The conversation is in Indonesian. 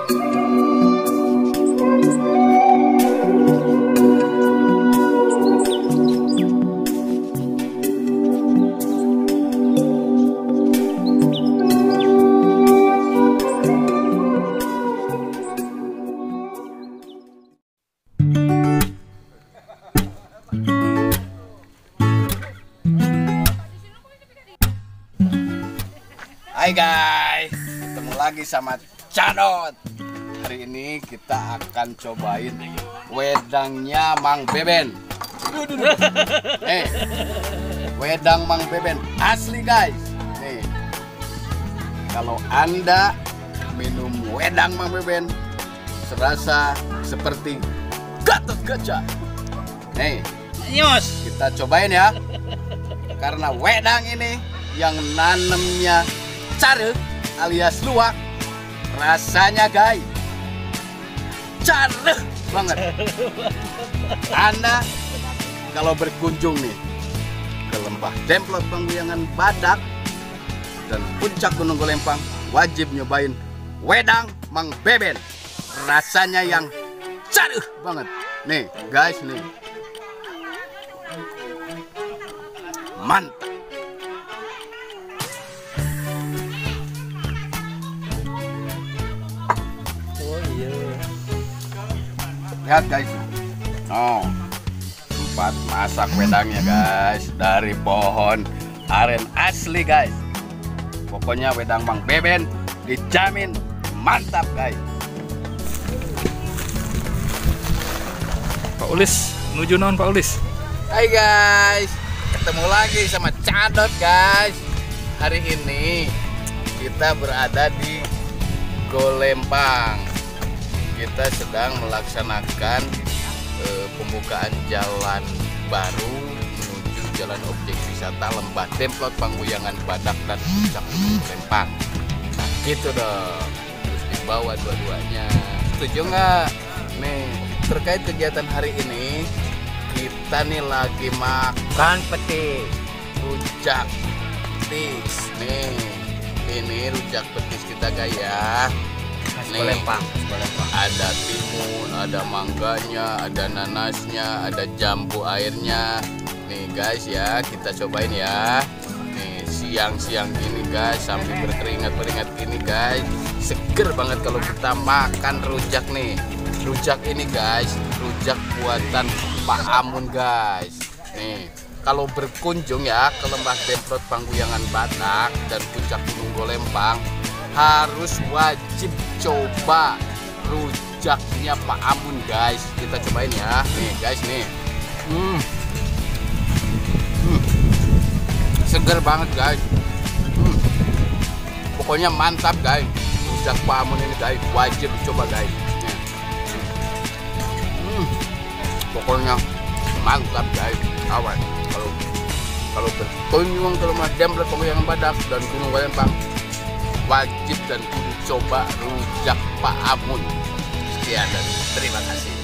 Hai guys, ketemu lagi sama Cadot. Hari ini kita akan cobain wedangnya Mang Beben. Wedang Mang Beben asli guys. Nih, kalau Anda minum wedang Mang Beben, serasa seperti Gatot Kaca. Nih, kita cobain ya. Karena wedang ini yang nanemnya carek alias luwak, rasanya guys carek banget. Anda kalau berkunjung nih ke lembah Demplot Pangguyangan Badak dan puncak Gunung Golempang, wajib nyobain wedang Mang Beben. Rasanya yang carek banget. Nih guys, nih mantap. Lihat guys, tempat masak wedangnya guys, dari pohon aren asli guys. Pokoknya wedang Mang Beben dijamin mantap guys. Pak Ulis, menuju non Pak Ulis. Hai guys, ketemu lagi sama Cadot guys. Hari ini kita berada di Golempang. Kita sedang melaksanakan pembukaan jalan baru menuju jalan objek wisata Lembah Demplot Pangguyangan Badak dan puncak Gunung Golempang. Nah gitu dong, terus dibawa dua-duanya. Setuju nggak? Nih, terkait kegiatan hari ini, kita nih lagi makan petis, rujak petis. Nih, ini rujak petis kita guys ya. Golempang. Ada timun, ada mangganya, ada nanasnya, ada jambu airnya. Nih guys ya, kita cobain ya. Nih siang-siang gini guys, sambil berkeringat-keringat gini guys, seger banget kalau kita makan rujak nih. Rujak ini guys, rujak buatan Pak Amun guys. Nih, kalau berkunjung ya ke Lembah Demplot Pangguyangan Badak dan puncak Gunung Golempang, harus wajib coba rujaknya Pak Amun guys. Kita cobain ya. Nih guys nih. Seger banget guys. Pokoknya mantap guys. Rujak Pak Amun ini guys, wajib dicoba guys. Pokoknya mantap guys. Awas kalau berkunjung ke Lembah Demplot Pangguyangan Badak dan Gunung Golempang, wajib dan kudu coba rujak Pak Amun. Sekian dan terima kasih.